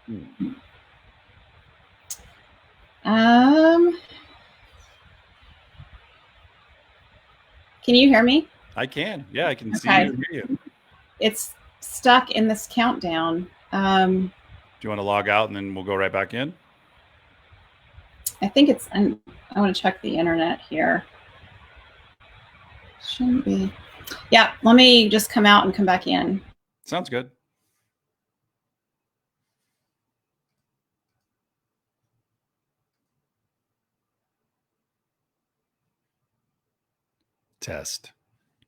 Can you hear me? I can. Yeah, I can see you and hear you. It's stuck in this countdown. Do you want to log out and then we'll go right back in? I think it's, I want to check the internet here. Shouldn't be. Yeah, let me just come out and come back in. Sounds good.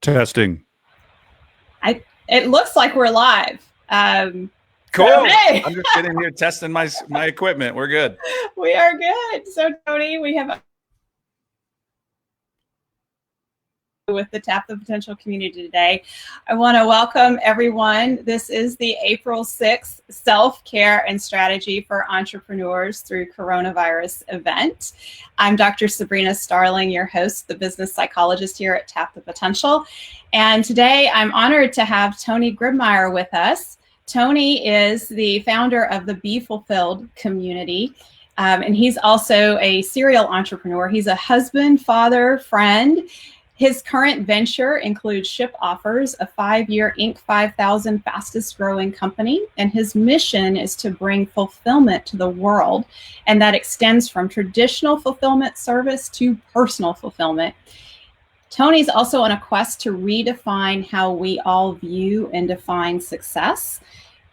Testing. It looks like we're live. Cool. So, hey. I'm just sitting here testing my equipment. We're good. We are good. So Tony, we have with the Tap the Potential community today. I want to welcome everyone. This is the April 6th Self-Care and Strategy for Entrepreneurs Through Coronavirus event. I'm Dr. Sabrina Starling, your host, the business psychologist here at Tap the Potential. And today I'm honored to have Tony Grebmeier with us. Tony is the founder of the Be Fulfilled community. And he's also a serial entrepreneur. He's a husband, father, friend. His current venture includes Ship Offers, a 5-year Inc. 5000 fastest growing company. And his mission is to bring fulfillment to the world. And that extends from traditional fulfillment service to personal fulfillment. Tony's also on a quest to redefine how we all view and define success.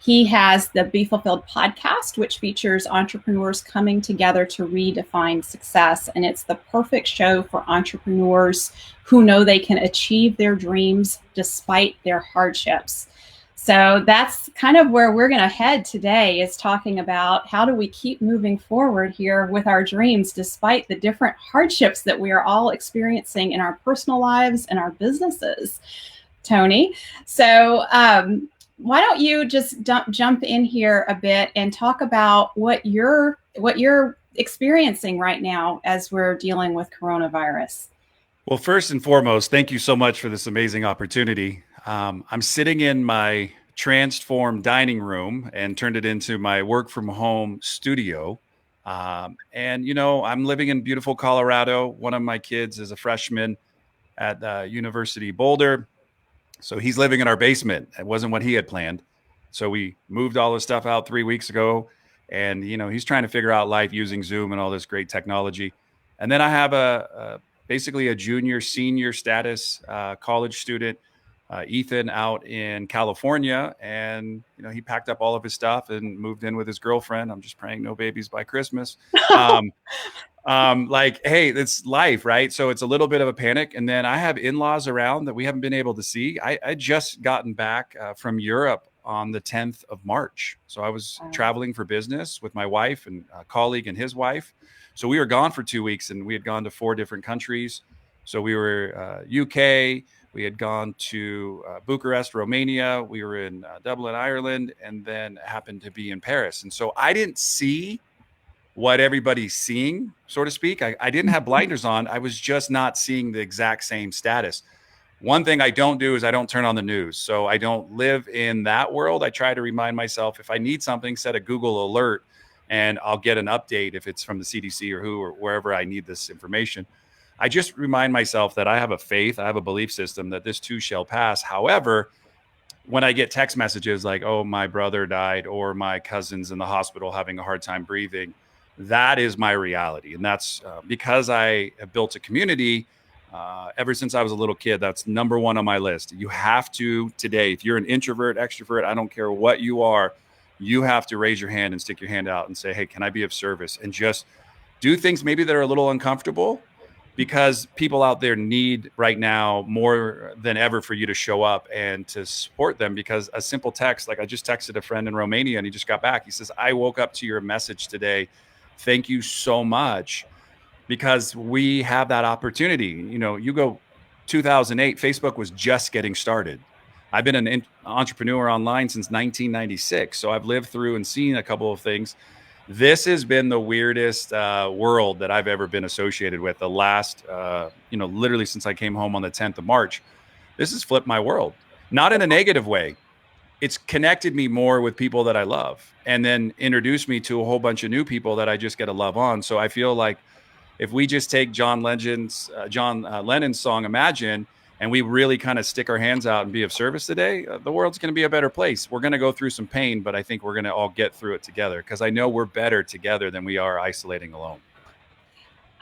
He has the Be Fulfilled podcast, which features entrepreneurs coming together to redefine success. And it's the perfect show for entrepreneurs who know they can achieve their dreams despite their hardships. So that's kind of where we're going to head today, is talking about how do we keep moving forward here with our dreams despite the different hardships that we are all experiencing in our personal lives and our businesses. Tony, so why don't you just jump in here a bit and talk about what you're experiencing right now as we're dealing with coronavirus? Well, first and foremost, thank you so much for this amazing opportunity. I'm sitting in my transformed dining room and turned it into my work from home studio. And, you know, I'm living in beautiful Colorado. One of my kids is a freshman at University Boulder. So he's living in our basement. It wasn't what he had planned. So we moved all his stuff out 3 weeks ago. And, you know, he's trying to figure out life using Zoom and all this great technology. And then I have basically a junior, senior status college student, Ethan, out in California. And, you know, he packed up all of his stuff and moved in with his girlfriend. I'm just praying no babies by Christmas. Like, hey, it's life, right? So it's a little bit of a panic. And then I have in-laws around that we haven't been able to see. I just gotten back from Europe on the 10th of March. So I was traveling for business with my wife and a colleague and his wife. So we were gone for 2 weeks and we had gone to 4 different countries. So we were UK, we had gone to Bucharest, Romania, we were in Dublin, Ireland, and then happened to be in Paris. And so I didn't see what everybody's seeing, so to speak. I didn't have blinders on. I was just not seeing the exact same status. One thing I don't do is I don't turn on the news. So I don't live in that world. I try to remind myself, if I need something, set a Google alert and I'll get an update if it's from the CDC or WHO or wherever I need this information. I just remind myself that I have a faith, I have a belief system that this too shall pass. However, when I get text messages like, oh, my brother died or my cousin's in the hospital having a hard time breathing, that is my reality. And that's because I have built a community ever since I was a little kid. That's number one on my list. You have to today, if you're an introvert, extrovert, I don't care what you are, you have to raise your hand and stick your hand out and say, hey, can I be of service? And just do things maybe that are a little uncomfortable, because people out there need right now more than ever for you to show up and to support them. Because a simple text, like I just texted a friend in Romania and he just got back. He says, I woke up to your message today. Thank you so much. Because we have that opportunity. You know, you go 2008, Facebook was just getting started. I've been an entrepreneur online since 1996. So I've lived through and seen a couple of things. This has been the weirdest world that I've ever been associated with. The last, literally since I came home on the 10th of March, this has flipped my world. Not in a negative way. it's connected me more with people that I love, and then introduced me to a whole bunch of new people that I just get to love on. So I feel like if we just take John Lennon's song Imagine, and we really kind of stick our hands out and be of service today, the world's going to be a better place. We're going to go through some pain, but I think we're going to all get through it together, because I know we're better together than we are isolating alone.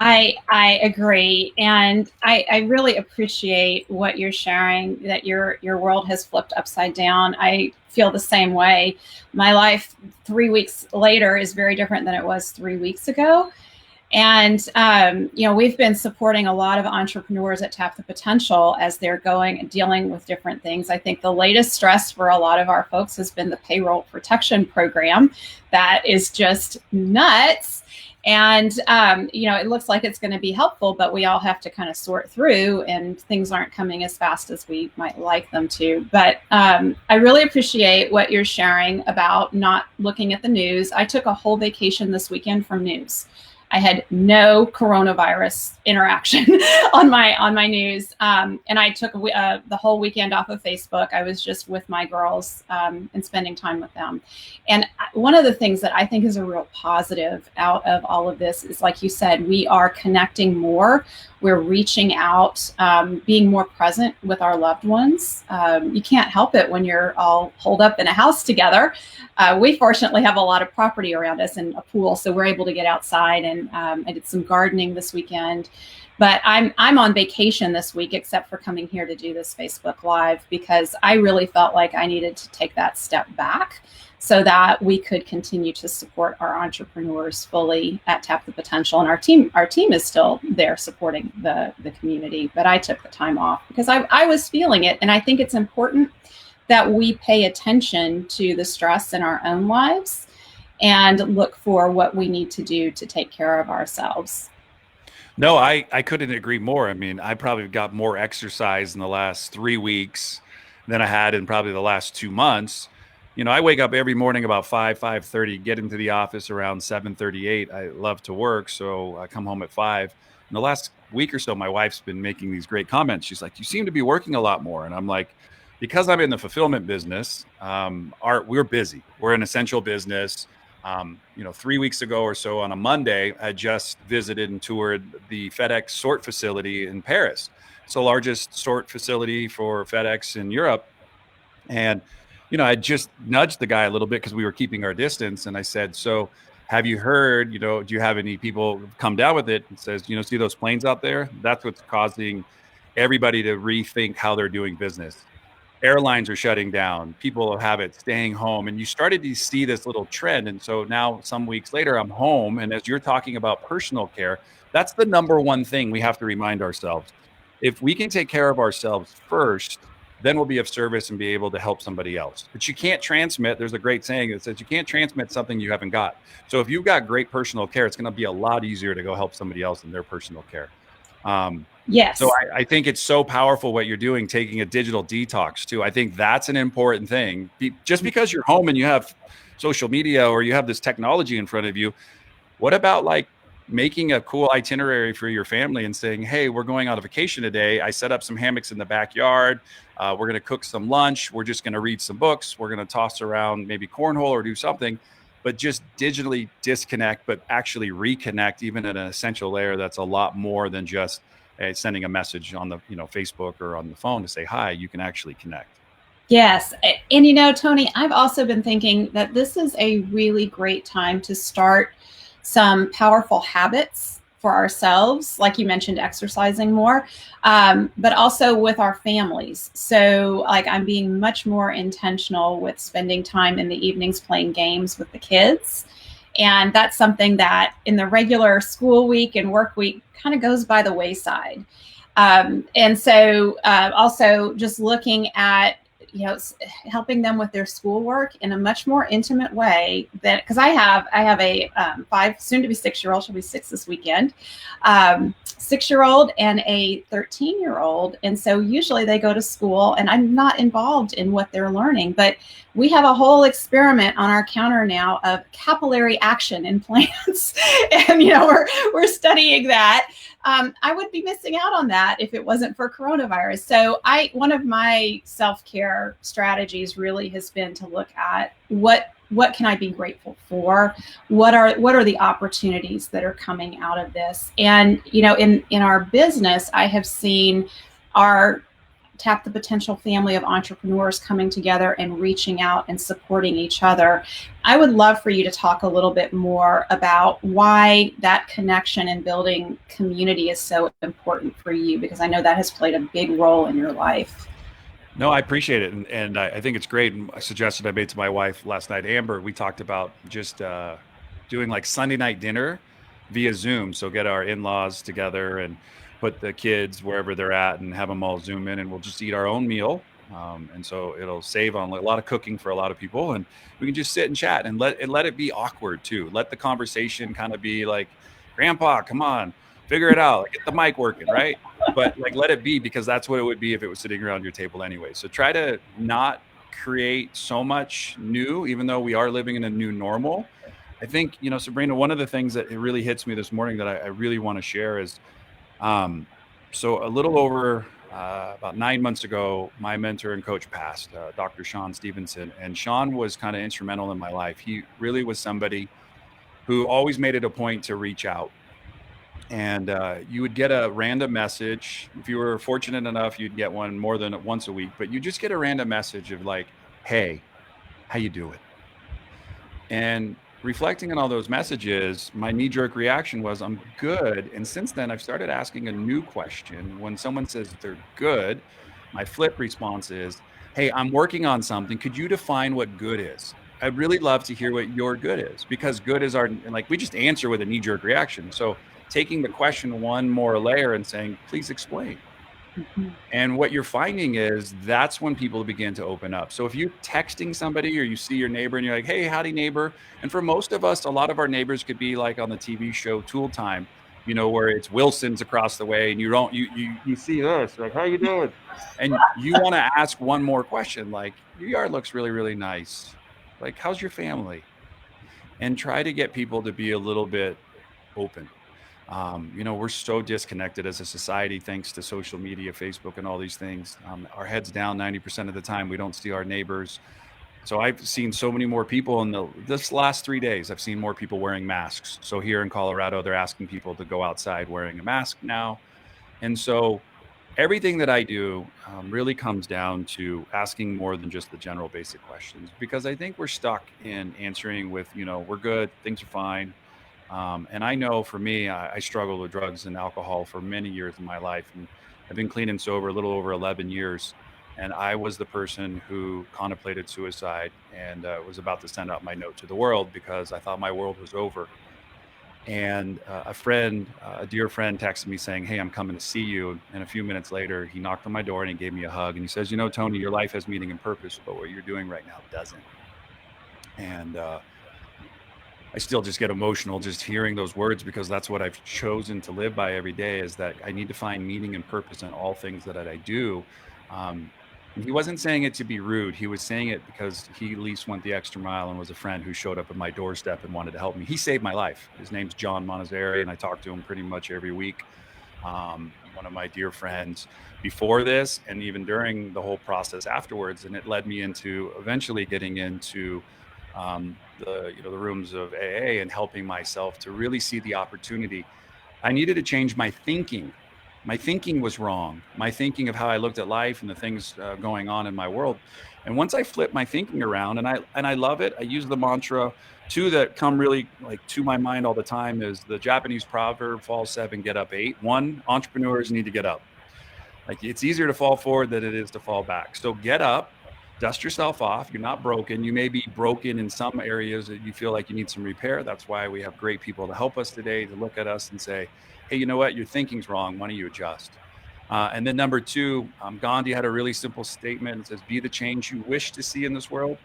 I agree, and I really appreciate what you're sharing, that your world has flipped upside down. I feel the same way. My life 3 weeks later is very different than it was 3 weeks ago. And, we've been supporting a lot of entrepreneurs at Tap the Potential as they're going and dealing with different things. I think the latest stress for a lot of our folks has been the payroll protection program. That is just nuts. And, it looks like it's going to be helpful, but we all have to kind of sort through, and things aren't coming as fast as we might like them to. But I really appreciate what you're sharing about not looking at the news. I took a whole vacation this weekend from news. I had no coronavirus interaction on my news, and I took the whole weekend off of Facebook. I was just with my girls and spending time with them. And one of the things that I think is a real positive out of all of this is, like you said, we are connecting more. We're reaching out, being more present with our loved ones. You can't help it when you're all holed up in a house together. We fortunately have a lot of property around us and a pool, so we're able to get outside. And I did some gardening this weekend. But I'm on vacation this week, except for coming here to do this Facebook Live, because I really felt like I needed to take that step back so that we could continue to support our entrepreneurs fully at Tap the Potential. And our team is still there supporting the community. But I took the time off because I was feeling it. And I think it's important that we pay attention to the stress in our own lives and look for what we need to do to take care of ourselves. No, I couldn't agree more. I mean, I probably got more exercise in the last 3 weeks than I had in probably the last 2 months. I wake up every morning about 5:30, get into the office around 7:38. I love to work, so I come home at 5. In the last week or so, my wife's been making these great comments. She's like, "You seem to be working a lot more." And I'm like, because I'm in the fulfillment business, we're busy. We're an essential business. 3 weeks ago or so on a Monday, I just visited and toured the FedEx sort facility in Paris. It's the largest sort facility for FedEx in Europe. And, I just nudged the guy a little bit because we were keeping our distance. And I said, "So have you heard, do you have any people come down with it?" And says, "See those planes out there? That's what's causing everybody to rethink how they're doing business. Airlines are shutting down. People have it staying home." And you started to see this little trend. And so now some weeks later, I'm home. And as you're talking about personal care, that's the number one thing we have to remind ourselves. If we can take care of ourselves first, then we'll be of service and be able to help somebody else. But you can't transmit. There's a great saying that says you can't transmit something you haven't got. So if you've got great personal care, it's going to be a lot easier to go help somebody else in their personal care. Yes. So I think it's so powerful what you're doing, taking a digital detox too. I think that's an important thing. Just because you're home and you have social media or you have this technology in front of you, what about like making a cool itinerary for your family and saying, "Hey, we're going on a vacation today. I set up some hammocks in the backyard. We're going to cook some lunch. We're just going to read some books. We're going to toss around maybe cornhole or do something." But just digitally disconnect, but actually reconnect, even at an essential layer. That's a lot more than just sending a message on the Facebook or on the phone to say hi. You can actually connect. Yes. And Tony, I've also been thinking that this is a really great time to start some powerful habits for ourselves, like you mentioned, exercising more, but also with our families. So like I'm being much more intentional with spending time in the evenings playing games with the kids. And that's something that in the regular school week and work week kind of goes by the wayside. And so also just looking at, helping them with their schoolwork in a much more intimate way because I have a 5, soon to be 6-year-old, she'll be 6 this weekend, 6-year-old and a 13-year-old. And so usually they go to school and I'm not involved in what they're learning, but we have a whole experiment on our counter now of capillary action in plants. And, we're studying that. I would be missing out on that if it wasn't for coronavirus. So one of my self-care strategies really has been to look at what can I be grateful for? What are the opportunities that are coming out of this? And in our business, I have seen our Tap the Potential family of entrepreneurs coming together and reaching out and supporting each other. I would love for you to talk a little bit more about why that connection and building community is so important for you, because I know that has played a big role in your life. No, I appreciate it. And I think it's great. And a suggestion I made to my wife last night, Amber, we talked about just doing like Sunday night dinner via Zoom. So get our in-laws together and put the kids wherever they're at and have them all Zoom in, and we'll just eat our own meal. And so it'll save on a lot of cooking for a lot of people. And we can just sit and chat and let it be awkward too. Let the conversation kind of be like, Grandpa, come on, figure it out. Get the mic working, right? But like, let it be, because that's what it would be if it was sitting around your table anyway. So try to not create so much new, even though we are living in a new normal. I think, Sabrina, one of the things that it really hits me this morning that I really want to share is, so a little over about 9 months ago, my mentor and coach passed, Dr. Sean Stevenson. And Sean was kind of instrumental in my life. He really was somebody who always made it a point to reach out. And you would get a random message. If you were fortunate enough, you'd get one more than once a week, but you just get a random message of like, hey, how you doing? And reflecting on all those messages, my knee-jerk reaction was, I'm good. And since then, I've started asking a new question. When someone says they're good, my flip response is, hey, I'm working on something. Could you define what good is? I'd really love to hear what your good is, because good is we just answer with a knee-jerk reaction. So taking the question one more layer and saying, please explain. Mm-hmm. And what you're finding is that's when people begin to open up. So if you're texting somebody or you see your neighbor and you're like, hey, howdy neighbor. And for most of us, a lot of our neighbors could be like on the TV show Tool Time, where it's Wilson's across the way and you see us like, how you doing? And you want to ask one more question, like, your yard looks really, really nice. Like, how's your family? And try to get people to be a little bit open. We're so disconnected as a society, thanks to social media, Facebook, and all these things. Our heads down 90% of the time. We don't see our neighbors. So I've seen so many more people in this last 3 days. I've seen more people wearing masks. So here in Colorado, they're asking people to go outside wearing a mask now. And so everything that I do really comes down to asking more than just the general basic questions, because I think we're stuck in answering with, we're good, things are fine. And I know for me, I struggled with drugs and alcohol for many years in my life. And I've been clean and sober a little over 11 years. And I was the person who contemplated suicide and was about to send out my note to the world because I thought my world was over. And a dear friend texted me saying, hey, I'm coming to see you. And a few minutes later, he knocked on my door and he gave me a hug. And he says, Tony, your life has meaning and purpose, but what you're doing right now doesn't. And I still just get emotional just hearing those words, because that's what I've chosen to live by every day, is that I need to find meaning and purpose in all things that I do. And he wasn't saying it to be rude. He was saying it because he at least went the extra mile and was a friend who showed up at my doorstep and wanted to help me. He saved my life. His name's John Monazeri, and I talk to him pretty much every week. One of my dear friends before this and even during the whole process afterwards. And it led me into eventually getting into the rooms of AA and helping myself to really see the opportunity. I needed to change my thinking. My thinking was wrong. My thinking of how I looked at life and the things going on in my world. And once I flipped my thinking around, and I love it. I use the mantra. Two that come really to my mind all the time is the Japanese proverb, fall 7, get up 8. One, entrepreneurs need to get up. It's easier to fall forward than it is to fall back. So get up. Dust yourself off. You're not broken. You may be broken in some areas that you feel like you need some repair. That's why we have great people to help us today, to look at us and say, hey, you know what? Your thinking's wrong. Why don't you adjust? And then number 2, Gandhi had a really simple statement. It says, be the change you wish to see in this world.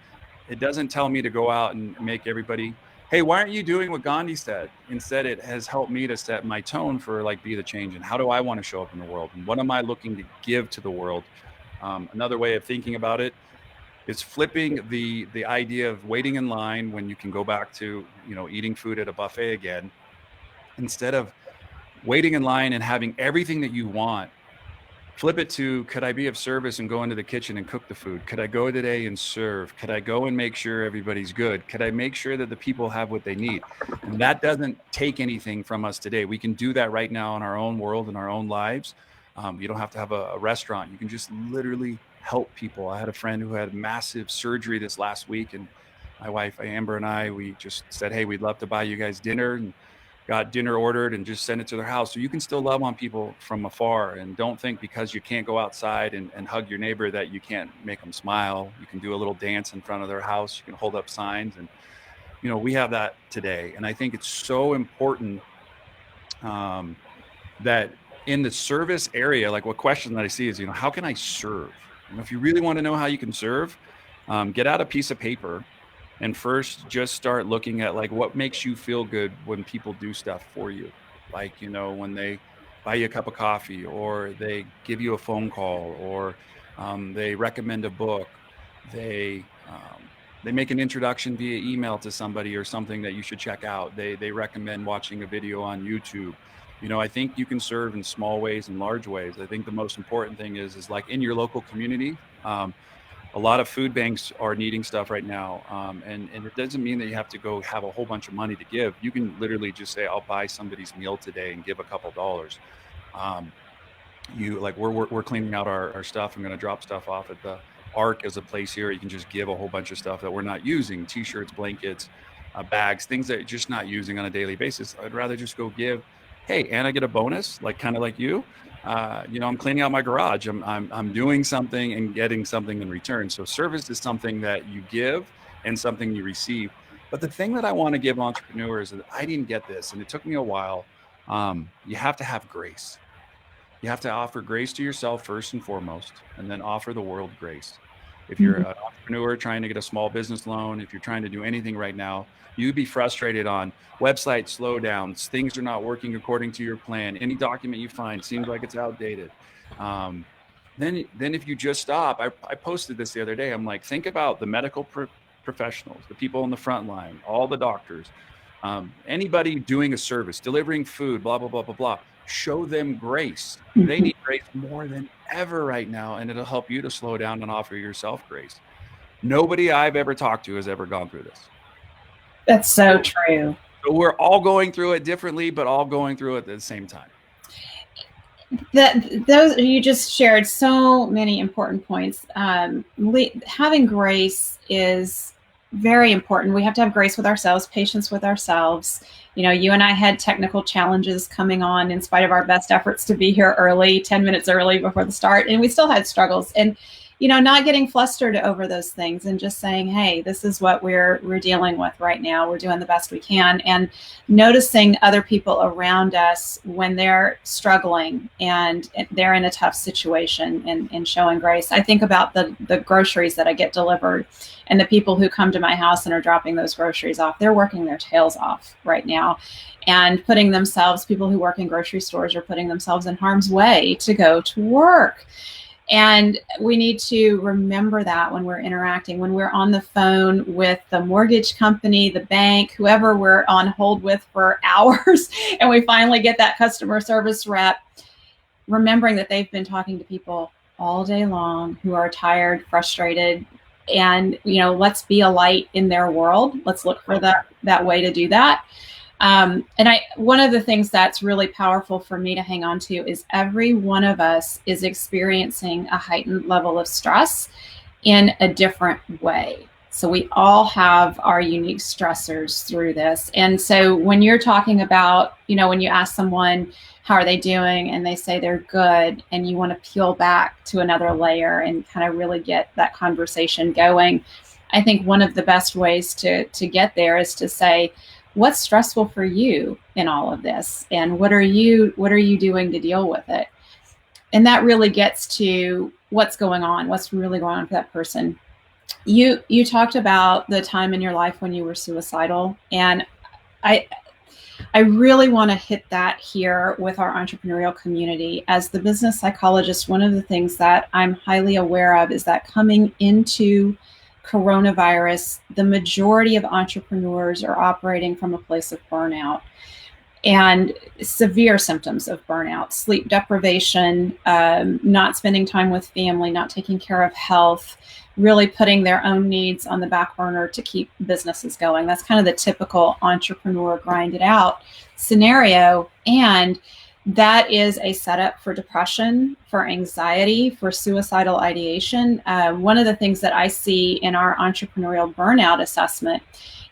It doesn't tell me to go out and make everybody, hey, why aren't you doing what Gandhi said? Instead, it has helped me to set my tone for be the change. And how do I want to show up in the world? And what am I looking to give to the world? Another way of thinking about it, it's flipping the idea of waiting in line when you can go back to, eating food at a buffet again, instead of waiting in line and having everything that you want, flip it to, could I be of service and go into the kitchen and cook the food? Could I go today and serve? Could I go and make sure everybody's good? Could I make sure that the people have what they need? And that doesn't take anything from us today. We can do that right now in our own world, in our own lives. You don't have to have a restaurant. You can just literally help people. I had a friend who had massive surgery this last week, and my wife, Amber, and I, we just said, hey, we'd love to buy you guys dinner, and got dinner ordered and just send it to their house. So you can still love on people from afar, and don't think because you can't go outside and hug your neighbor that you can't make them smile. You can do a little dance in front of their house. You can hold up signs, and we have that today. And I think it's so important that in the service area, like what question that I see is, how can I serve? If you really want to know how you can serve, get out a piece of paper and first just start looking at like what makes you feel good when people do stuff for you. Like, when they buy you a cup of coffee, or they give you a phone call, or they recommend a book, they make an introduction via email to somebody or something that you should check out. They recommend watching a video on YouTube. I think you can serve in small ways and large ways. I think the most important thing is like in your local community. A lot of food banks are needing stuff right now. And it doesn't mean that you have to go have a whole bunch of money to give. You can literally just say, I'll buy somebody's meal today and give a couple dollars. We're cleaning out our stuff. I'm going to drop stuff off at the Arc as a place here. You can just give a whole bunch of stuff that we're not using, t-shirts, blankets, bags, things that you're just not using on a daily basis. I'd rather just go give, hey, and I get a bonus, kind of like you. I'm cleaning out my garage. I'm doing something and getting something in return. So service is something that you give and something you receive. But the thing that I want to give entrepreneurs, and I didn't get this, and it took me a while, you have to have grace. You have to offer grace to yourself first and foremost, and then offer the world grace. If you're an entrepreneur trying to get a small business loan, if you're trying to do anything right now, you'd be frustrated on website slowdowns, things are not working according to your plan. Any document you find seems like it's outdated. Then if you just stop, I posted this the other day. I'm like, think about the medical professionals, the people on the front line, all the doctors, anybody doing a service, delivering food, blah, blah, blah, blah, blah. Show them grace. They need grace more than ever right now, and it'll help you to slow down and offer yourself grace. Nobody I've ever talked to has ever gone through this. That's so true. So we're all going through it differently, but all going through it at the same time. Those you just shared so many important points. Having grace is very important. We have to have grace with ourselves, patience with ourselves. You and I had technical challenges coming on in spite of our best efforts to be here early, 10 minutes early before the start. And we still had struggles. And not getting flustered over those things and just saying, hey, this is what we're dealing with right now. We're doing the best we can. And noticing other people around us when they're struggling and they're in a tough situation, and showing grace. I think about the groceries that I get delivered, and the people who come to my house and are dropping those groceries off. They're working their tails off right now and putting themselves, people who work in grocery stores are putting themselves in harm's way to go to work. And we need to remember that when we're interacting, when we're on the phone with the mortgage company, the bank, whoever we're on hold with for hours, and we finally get that customer service rep, remembering that they've been talking to people all day long who are tired, frustrated, and, let's be a light in their world. Let's look for that way to do that. And one of the things that's really powerful for me to hang on to is every one of us is experiencing a heightened level of stress in a different way. So we all have our unique stressors through this. And so when you're talking about, when you ask someone, how are they doing? And they say they're good, and you want to peel back to another layer and kind of really get that conversation going. I think one of the best ways to get there is to say, what's stressful for you in all of this? And what are you doing to deal with it? And that really gets to what's going on, what's really going on for that person. You talked about the time in your life when you were suicidal. And I really want to hit that here with our entrepreneurial community. As the business psychologist, one of the things that I'm highly aware of is that coming into coronavirus, the majority of entrepreneurs are operating from a place of burnout. and severe symptoms of burnout, sleep deprivation, not spending time with family, not taking care of health, really putting their own needs on the back burner to keep businesses going. That's kind of the typical entrepreneur grind it out scenario. And that is a setup for depression, for anxiety, for suicidal ideation. One of the things that I see in our entrepreneurial burnout assessment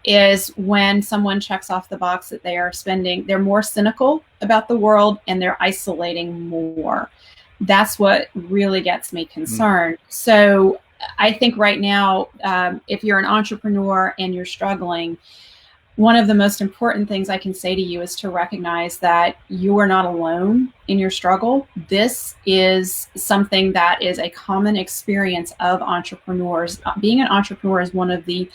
is when someone checks off the box that they're more cynical about the world and they're isolating more. That's what really gets me concerned. So I think right now, if you're an entrepreneur and you're struggling, one of the most important things I can say to you is to recognize that you are not alone in your struggle. This is something that is a common experience of entrepreneurs. Being an entrepreneur is one of the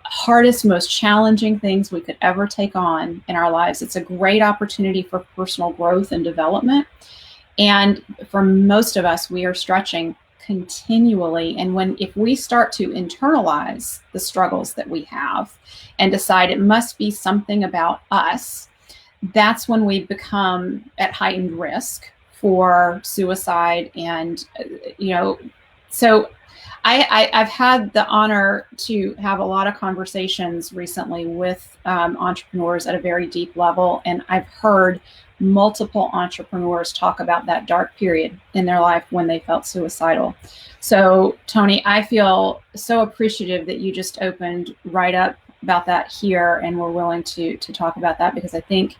hardest, most challenging things we could ever take on in our lives. It's a great opportunity for personal growth and development. And for most of us, we are stretching continually. And if we start to internalize the struggles that we have and decide it must be something about us, that's when we become at heightened risk for suicide. And, so I've had the honor to have a lot of conversations recently with entrepreneurs at a very deep level. And I've heard multiple entrepreneurs talk about that dark period in their life when they felt suicidal. So, Tony, I feel so appreciative that you just opened right up about that here and were willing to talk about that, because I think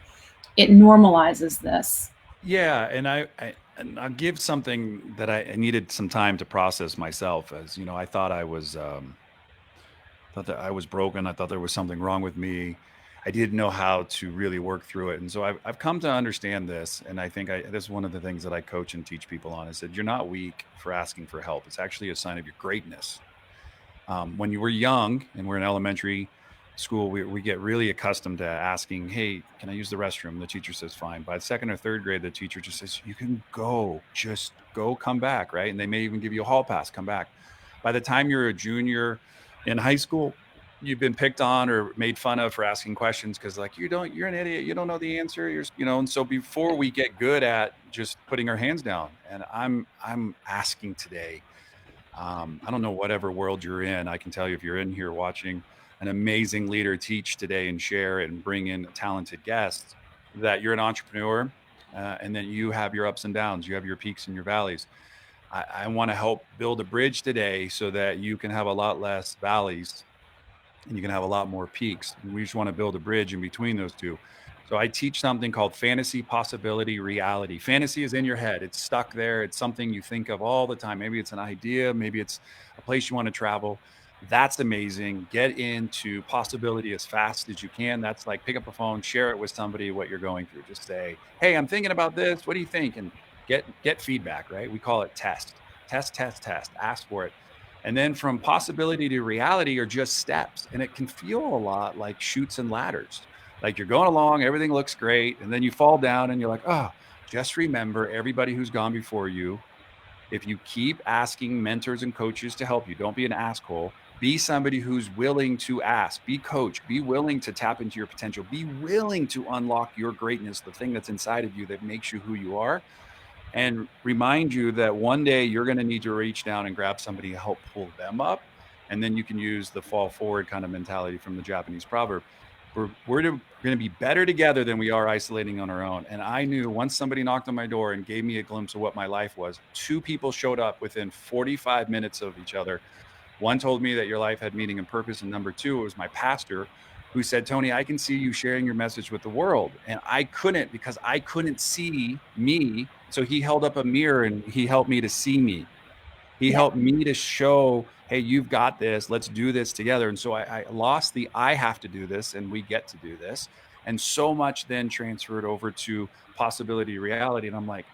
it normalizes this. Yeah, and I'll give something that I needed some time to process myself. As you know, I thought thought that I was broken. I thought there was something wrong with me. I didn't know how to really work through it, and so I've come to understand this. And I think this is one of the things that I coach and teach people on. Is that you're not weak for asking for help. It's actually a sign of your greatness. When you were young and we're in elementary school, we get really accustomed to asking, hey, can I use the restroom? The teacher says, fine. By the second or third grade, the teacher just says, you can go, just go, come back, right? And they may even give you a hall pass, come back. By the time you're a junior in high school, you've been picked on or made fun of for asking questions because like, you're an idiot, you don't know the answer, and so before we get good at just putting our hands down, and I'm asking today, I don't know whatever world you're in. I can tell you if you're in here watching an amazing leader teach today and share and bring in talented guests, that you're an entrepreneur and then you have your ups and downs, you have your peaks and your valleys. I want to help build a bridge today so that you can have a lot less valleys and you can have a lot more peaks. And we just want to build a bridge in between those two. So I teach something called fantasy, possibility, reality. Fantasy is in your head. It's stuck there. It's something you think of all the time. Maybe it's an idea. Maybe it's a place you want to travel. That's amazing. Get into possibility as fast as you can. That's like pick up a phone, share it with somebody what you're going through. Just say, hey, I'm thinking about this. What do you think? And get feedback, right? We call it test. Ask for it. And then from possibility to reality are just steps. And it can feel a lot like chutes and ladders. Like you're going along, everything looks great. And then you fall down and you're like, oh, just remember everybody who's gone before you. If you keep asking mentors and coaches to help you, don't be an asshole. Be somebody who's willing to ask, be coach, be willing to tap into your potential, be willing to unlock your greatness, the thing that's inside of you that makes you who you are. And remind you that one day you're going to need to reach down and grab somebody to help pull them up. And then you can use the fall forward kind of mentality from the Japanese proverb. We're going to be better together than we are isolating on our own. And I knew once somebody knocked on my door and gave me a glimpse of what my life was, 2 people showed up within 45 minutes of each other. One told me that your life had meaning and purpose. And number 2, it was my pastor who said, Tony, I can see you sharing your message with the world. And I couldn't, because I couldn't see me. So he held up a mirror and he helped me to see me. He helped me to show, hey, you've got this. Let's do this together. And so I lost the I have to do this and we get to do this. And so much then transferred over to possibility, reality. And I'm like,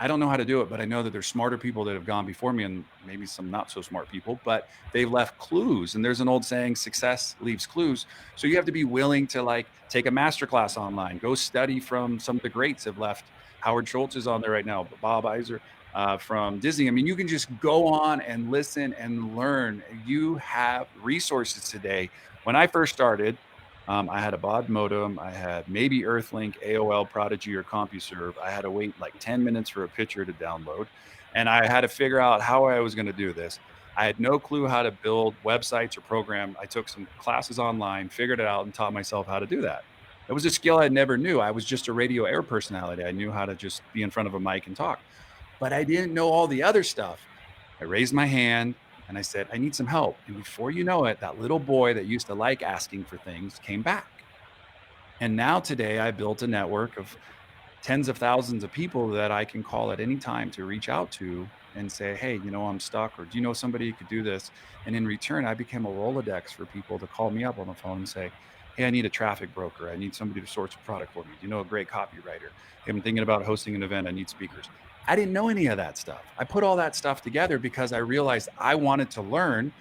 I don't know how to do it, but I know that there's smarter people that have gone before me and maybe some not so smart people, but they've left clues. And there's an old saying, success leaves clues. So you have to be willing to like take a masterclass online, go study from some of the greats have left. Howard Schultz is on there right now, Bob Iger from Disney. I mean, you can just go on and listen and learn. You have resources today. When I first started, I had a baud modem. I had maybe Earthlink, AOL, Prodigy, or CompuServe. I had to wait like 10 minutes for a picture to download. And I had to figure out how I was going to do this. I had no clue how to build websites or program. I took some classes online, figured it out, and taught myself how to do that. It was a skill I never knew. I was just a radio air personality. I knew how to just be in front of a mic and talk, but I didn't know all the other stuff. I raised my hand and I said, I need some help. And before you know it, that little boy that used to like asking for things came back. And now today I built a network of tens of thousands of people that I can call at any time to reach out to and say, hey, I'm stuck, or do you know somebody who could do this? And in return, I became a Rolodex for people to call me up on the phone and say, hey, I need a traffic broker. I need somebody to source a product for me. Do you know a great copywriter? Hey, I'm thinking about hosting an event. I need speakers. I didn't know any of that stuff. I put all that stuff together because I realized I wanted to learn.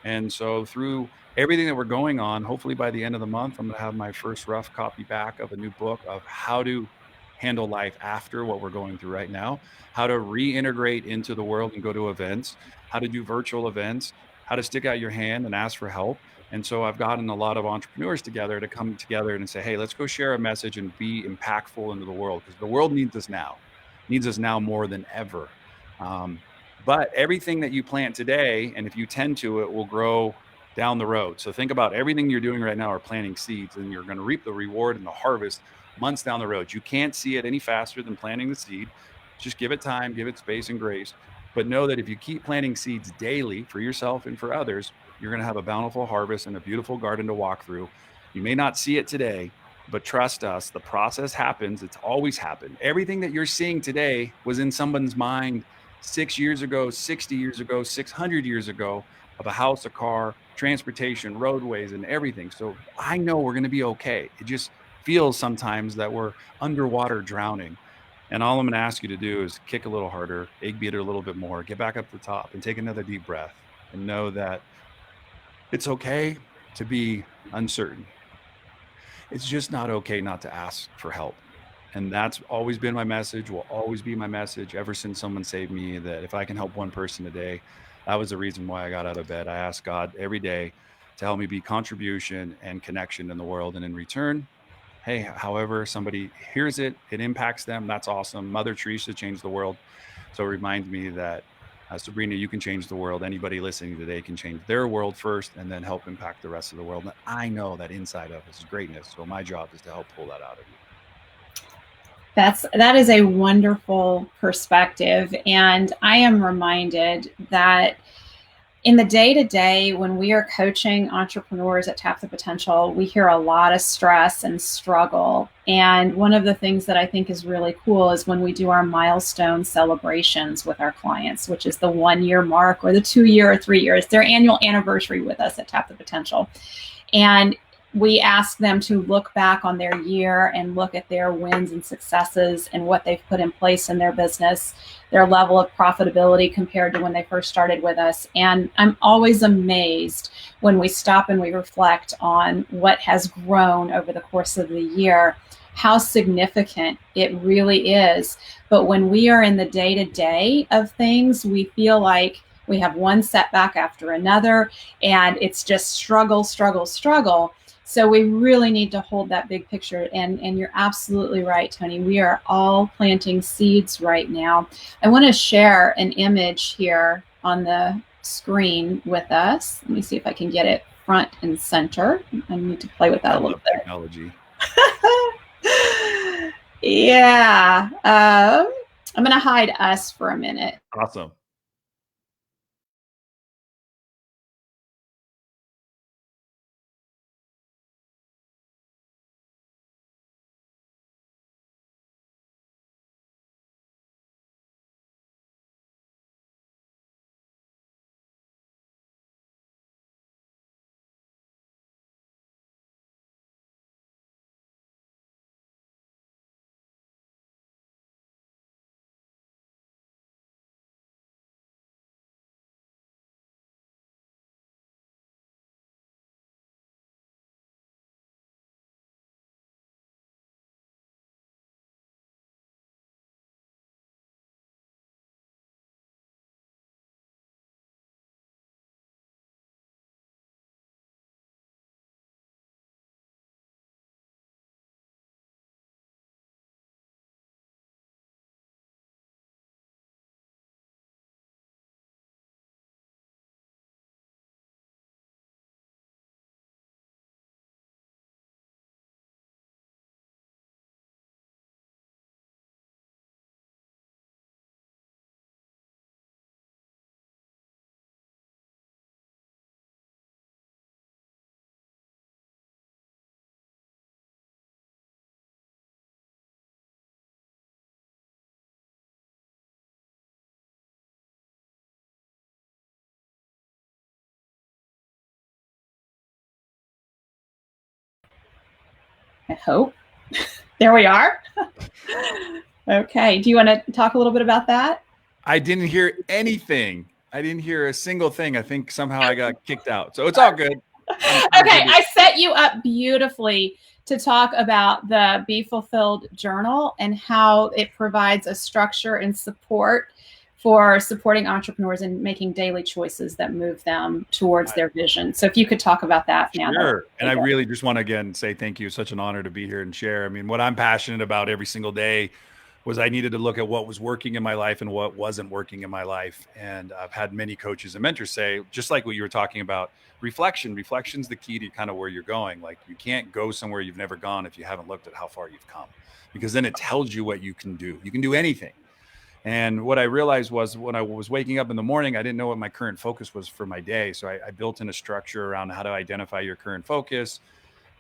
And so through everything that we're going on, hopefully by the end of the month, I'm going to have my first rough copy back of a new book of how to handle life after what we're going through right now, how to reintegrate into the world and go to events, how to do virtual events, how to stick out your hand and ask for help. And so I've gotten a lot of entrepreneurs together to come together and say, hey, let's go share a message and be impactful into the world, because the world needs us now more than ever. But everything that you plant today, and if you tend to, it will grow down the road. So think about everything you're doing right now are planting seeds, and you're going to reap the reward and the harvest months down the road. You can't see it any faster than planting the seed. Just give it time, give it space and grace. But know that if you keep planting seeds daily for yourself and for others, you're going to have a bountiful harvest and a beautiful garden to walk through. You may not see it today, but trust us, the process happens. It's always happened. Everything that you're seeing today was in someone's mind 6 years ago, 60 years ago, 600 years ago, of a house, a car, transportation, roadways, and everything. So I know we're going to be okay. It just feels sometimes that we're underwater drowning. And all I'm going to ask you to do is kick a little harder, egg beat it a little bit more, get back up to the top and take another deep breath and know that it's okay to be uncertain. It's just not okay not to ask for help. And that's always been my message, will always be my message ever since someone saved me, that if I can help one person a day, that was the reason why I got out of bed. I asked God every day to help me be contribution and connection in the world. And in return, hey, however somebody hears it, it impacts them. That's awesome. Mother Teresa changed the world. So it reminds me that, Sabrina, you can change the world. Anybody listening today can change their world first and then help impact the rest of the world. And I know that inside of us is greatness. So my job is to help pull that out of you. That is a wonderful perspective. And I am reminded that in the day-to-day, when we are coaching entrepreneurs at Tap the Potential, we hear a lot of stress and struggle. And one of the things that I think is really cool is when we do our milestone celebrations with our clients, which is the 1 year mark or the 2 year or 3 year. It's their annual anniversary with us at Tap the Potential. And we ask them to look back on their year and look at their wins and successes and what they've put in place in their business, their level of profitability compared to when they first started with us. And I'm always amazed when we stop and we reflect on what has grown over the course of the year, how significant it really is. But when we are in the day-to-day of things, we feel like we have one setback after another, and it's just struggle, struggle, struggle. So we really need to hold that big picture. And you're absolutely right, Tony. We are all planting seeds right now. I want to share an image here on the screen with us. Let me see if I can get it front and center. I need to play with that a little bit. Technology. Yeah. I'm going to hide us for a minute. Awesome. hope. There we are. Okay. Do you want to talk a little bit about that? I didn't hear anything. I didn't hear a single thing. I think somehow I got kicked out. So it's all good. Okay. I set you up beautifully to talk about the Be Fulfilled Journal and how it provides a structure and support for supporting entrepreneurs and making daily choices that move them towards their vision. So if you could talk about that now. Sure. And I really just want to again say thank you. Such an honor to be here and share. I mean, what I'm passionate about every single day was I needed to look at what was working in my life and what wasn't working in my life. And I've had many coaches and mentors say, just like what you were talking about, reflection's the key to kind of where you're going. Like you can't go somewhere you've never gone if you haven't looked at how far you've come, because then it tells you what you can do. You can do anything. And what I realized was when I was waking up in the morning, I didn't know what my current focus was for my day. So I built in a structure around how to identify your current focus.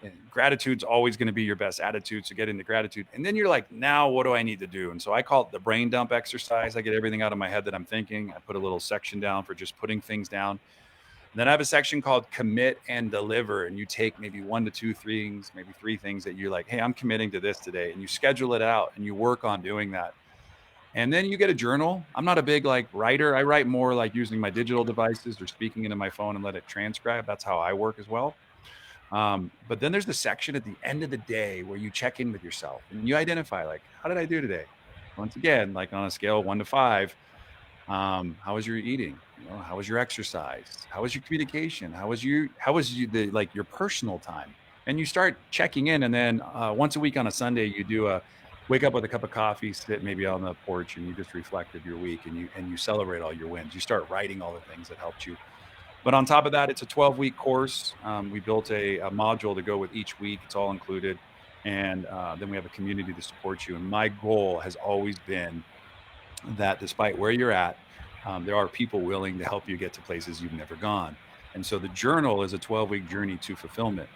And gratitude's always going to be your best attitude. So get into gratitude. And then you're like, now what do I need to do? And so I call it the brain dump exercise. I get everything out of my head that I'm thinking. I put a little section down for just putting things down. And then I have a section called commit and deliver. And you take maybe 1 to 2 things, maybe 3 things that you're like, hey, I'm committing to this today. And you schedule it out and you work on doing that. And then you get a journal. I'm not a big writer. I write more like using my digital devices or speaking into my phone and let it transcribe. That's how I work as well. But then there's the section at the end of the day where you check in with yourself and you identify how did I do today? Once again, on a scale of 1 to 5, how was your eating? How was your exercise? How was your communication? How was your personal time? And you start checking in. And then once a week on a Sunday, you do wake up with a cup of coffee, sit maybe on the porch, and you just reflect of your week and you celebrate all your wins. You start writing all the things that helped you. But on top of that, it's a 12-week course. We built a module to go with each week. It's all included. And then we have a community to support you. And my goal has always been that despite where you're at, there are people willing to help you get to places you've never gone. And so the journal is a 12-week journey to fulfillment.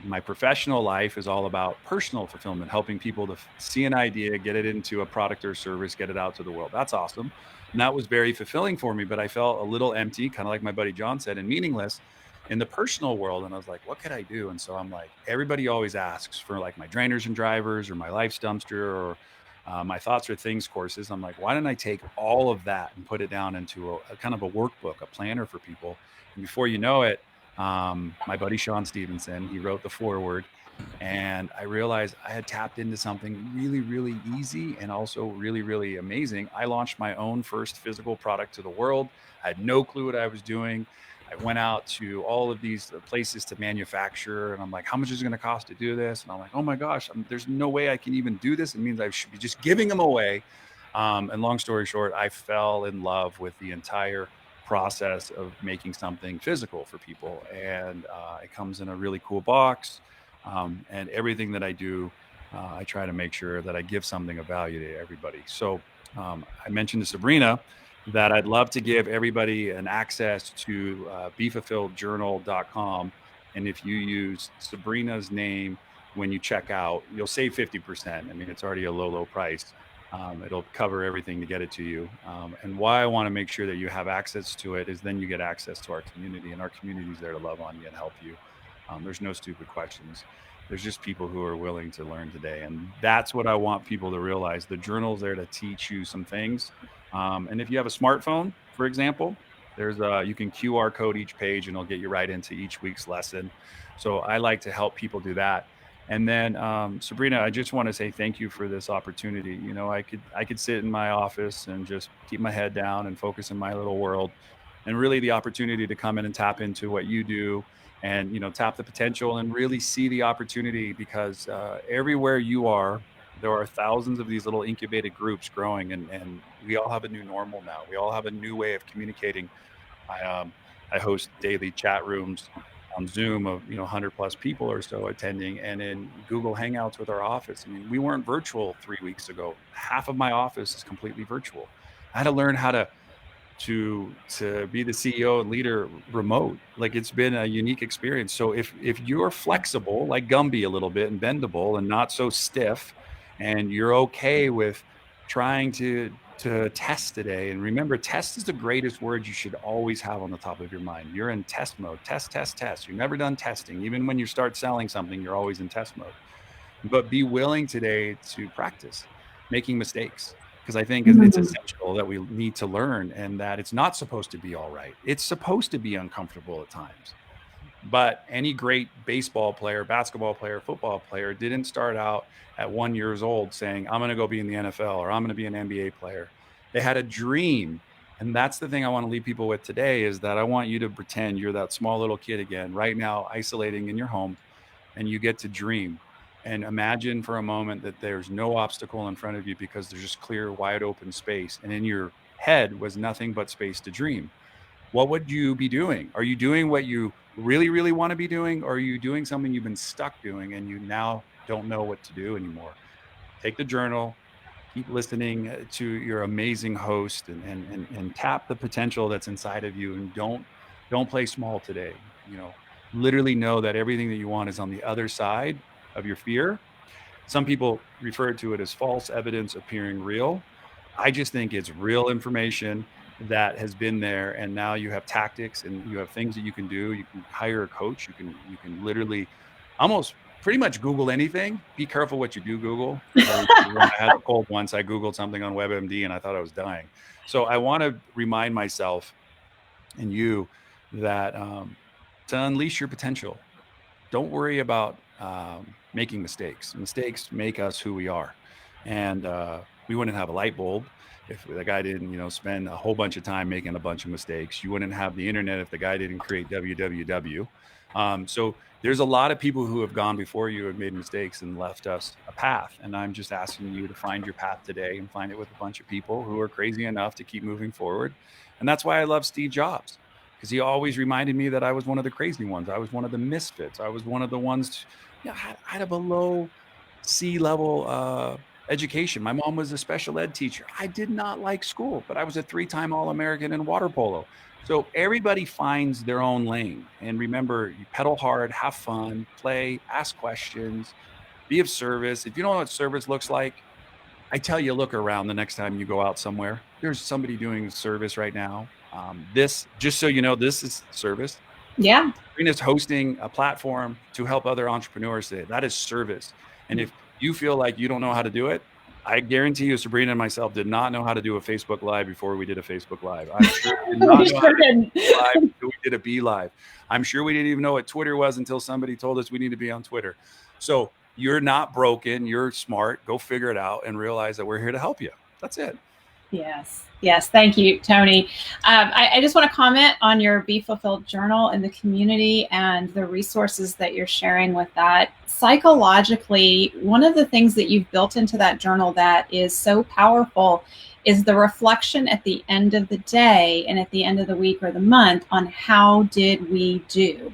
My professional life is all about personal fulfillment, helping people to see an idea, get it into a product or service, get it out to the world. That's awesome. And that was very fulfilling for me, but I felt a little empty, kind of like my buddy John said, and meaningless in the personal world. And I was like, what could I do? And so I'm like, everybody always asks for my drainers and drivers or my life's dumpster or my thoughts or things courses. I'm like, why don't I take all of that and put it down into a kind of a workbook, a planner for people? And before you know it, my buddy Sean Stevenson, he wrote the foreword, and I realized I had tapped into something really, really easy and also really, really amazing. I launched my own first physical product to the world. I had no clue what I was doing. I went out to all of these places to manufacture, and I'm like, how much is it going to cost to do this? And I'm like, oh my gosh, there's no way I can even do this. It means I should be just giving them away. And long story short, I fell in love with the entire process of making something physical for people. And it comes in a really cool box. And everything that I do, I try to make sure that I give something of value to everybody. So I mentioned to Sabrina that I'd love to give everybody an access to BeFulfilledJournal.com. And if you use Sabrina's name when you check out, you'll save 50%. I mean, it's already a low price. It'll cover everything to get it to you. And why I want to make sure that you have access to it is then you get access to our community, and our community is there to love on you and help you. There's no stupid questions. There's just people who are willing to learn today. And that's what I want people to realize. The journal's there to teach you some things. And if you have a smartphone, for example, you can QR code each page and it'll get you right into each week's lesson. So I like to help people do that. And then Sabrina, I just want to say thank you for this opportunity. I could sit in my office and just keep my head down and focus in my little world. And really the opportunity to come in and tap into what you do and, tap the potential and really see the opportunity, because everywhere you are, there are thousands of these little incubated groups growing, and we all have a new normal now. We all have a new way of communicating. I host daily chat rooms on Zoom of 100 plus people or so attending, and in Google Hangouts with our office. I mean, we weren't virtual 3 weeks ago. Half of my office is completely virtual. I had to learn how to be the CEO and leader remote. It's been a unique experience. So if you're flexible, like Gumby a little bit, and bendable and not so stiff, and you're okay with trying to test today. And remember, test is the greatest word you should always have on the top of your mind. You're in test mode. Test. You're never done testing. Even when you start selling something, you're always in test mode. but be willing today to practice making mistakes. Because I think it's essential that we need to learn, and that it's not supposed to be all right. It's supposed to be uncomfortable at times. But any great baseball player, basketball player, football player didn't start out at 1 year old saying, I'm going to go be in the NFL or I'm going to be an NBA player. They had a dream. And that's the thing I want to leave people with today, is that I want you to pretend you're that small little kid again, right now, isolating in your home, and you get to dream. And imagine for a moment that there's no obstacle in front of you, because there's just clear, wide open space. And in your head was nothing but space to dream. What would you be doing? Are you doing what you really, really want to be doing? Or are you doing something you've been stuck doing and you now don't know what to do anymore? Take the journal, keep listening to your amazing host, and tap the potential that's inside of you. And don't play small today. Literally know that everything that you want is on the other side of your fear. Some people refer to it as false evidence appearing real. I just think it's real information that has been there, and now you have tactics and you have things that you can do. You can hire a coach. You can literally almost pretty much Google anything. Be careful what you do Google. I had a cold once. I Googled something on WebMD and I thought I was dying. So I want to remind myself and you that to unleash your potential. Don't worry about making mistakes. Mistakes make us who we are. And we wouldn't have a light bulb if the guy didn't, spend a whole bunch of time making a bunch of mistakes. You wouldn't have the internet if the guy didn't create www. So there's a lot of people who have gone before you, have made mistakes and left us a path. And I'm just asking you to find your path today and find it with a bunch of people who are crazy enough to keep moving forward. And that's why I love Steve Jobs, because he always reminded me that I was one of the crazy ones. I was one of the misfits. I was one of the ones, had a below sea level education. My mom was a special ed teacher. I did not like school, but I was a 3-time All-American in water polo. So everybody finds their own lane. And remember, you pedal hard, have fun, play, ask questions, be of service. If you don't know what service looks like, I tell you, look around the next time you go out somewhere. There's somebody doing service right now. This, just so you know, this is service. Yeah. Sabrina's hosting a platform to help other entrepreneurs today. That is service. And if you feel like you don't know how to do it, I guarantee you, Sabrina and myself did not know how to do a Facebook Live before we did a Facebook Live. I'm sure we did not know how to do a live until we did a Be Live. I'm sure we didn't even know what Twitter was until somebody told us we need to be on Twitter. So you're not broken. You're smart. Go figure it out and realize that we're here to help you. That's it. Yes. Thank you, Tony. I just want to comment on your Be Fulfilled journal and the community and the resources that you're sharing with that. Psychologically, one of the things that you've built into that journal that is so powerful is the reflection at the end of the day and at the end of the week or the month on how did we do.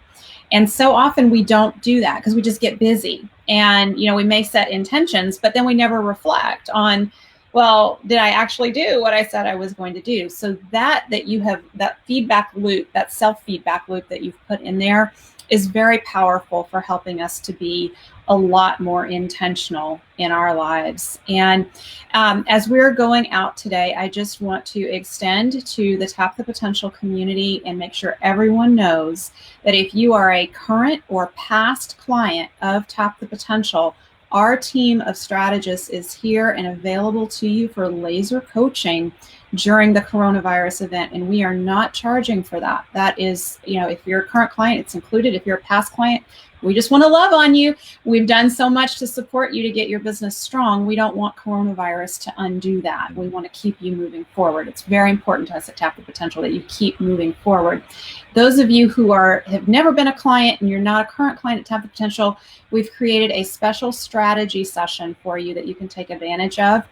And so often we don't do that because we just get busy. And, we may set intentions, but then we never reflect on, well, did I actually do what I said I was going to do? So that you have that feedback loop, that self-feedback loop that you've put in there is very powerful for helping us to be a lot more intentional in our lives. And as we're going out today, I just want to extend to the Tap the Potential community and make sure everyone knows that if you are a current or past client of Tap the Potential, our team of strategists is here and available to you for laser coaching during the coronavirus event. And we are not charging for that. That is, if you're a current client, it's included. If you're a past client, we just want to love on you. We've done so much to support you to get your business strong. We don't want coronavirus to undo that. We want to keep you moving forward. It's very important to us at Tap the Potential that you keep moving forward. Those of you who have never been a client and you're not a current client at Tap the Potential, we've created a special strategy session for you that you can take advantage of.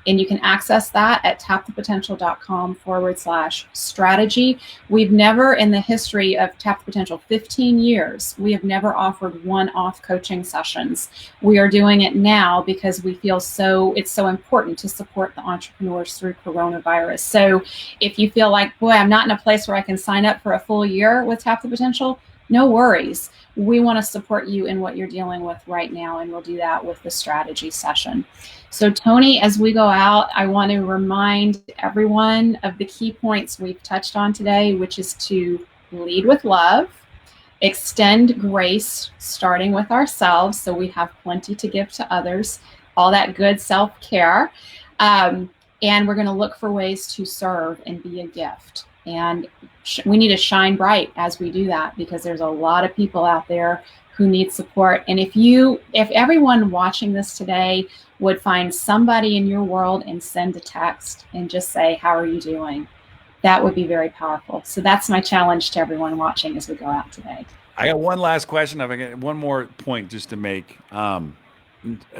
And you can access that at tapthepotential.com/strategy. We've never, in the history of Tap the Potential, 15 years, we have never offered one-off coaching sessions. We are doing it now because we feel it's so important to support the entrepreneurs through coronavirus. So if you feel like, boy, I'm not in a place where I can sign up for a full year with Tap the Potential, no worries. We want to support you in what you're dealing with right now, and we'll do that with the strategy session. So Tony, as we go out, I want to remind everyone of the key points we've touched on today, which is to lead with love, extend grace, starting with ourselves, so we have plenty to give to others, all that good self-care. And we're going to look for ways to serve and be a gift. And we need to shine bright as we do that, because there's a lot of people out there who need support. And if everyone watching this today would find somebody in your world and send a text and just say, how are you doing? That would be very powerful. So that's my challenge to everyone watching as we go out today. I got one last question. I've got one more point just to make. And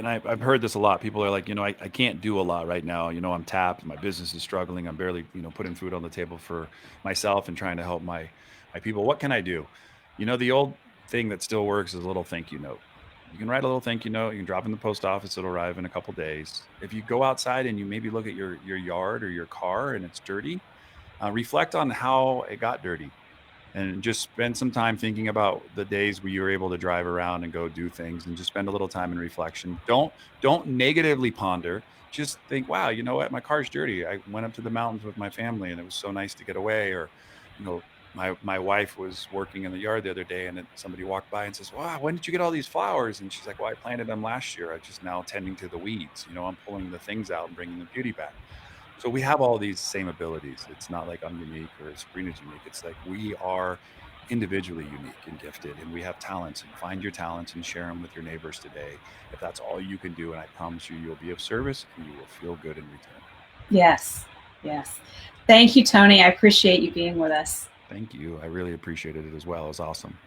I've heard this a lot. People are like, I can't do a lot right now. I'm tapped. My business is struggling. I'm barely, putting food on the table for myself and trying to help my people. What can I do? The old thing that still works is a little thank you note. You can write a little thank you note. You can drop in the post office. It'll arrive in a couple days. If you go outside and you maybe look at your yard or your car and it's dirty, reflect on how it got dirty. And just spend some time thinking about the days where you were able to drive around and go do things, and just spend a little time in reflection. Don't negatively ponder. Just think, wow, you know what? My car's dirty. I went up to the mountains with my family and it was so nice to get away. Or, my wife was working in the yard the other day and somebody walked by and says, wow, when did you get all these flowers? And she's like, well, I planted them last year. I'm just now tending to the weeds. I'm pulling the things out and bringing the beauty back. So we have all these same abilities. It's not like I'm unique or Sabrina's unique. It's like we are individually unique and gifted, and we have talents. And find your talents and share them with your neighbors today. If that's all you can do, and I promise you'll be of service and you will feel good in return. Yes. Thank you, Tony. I appreciate you being with us. Thank you. I really appreciated it as well. It was awesome.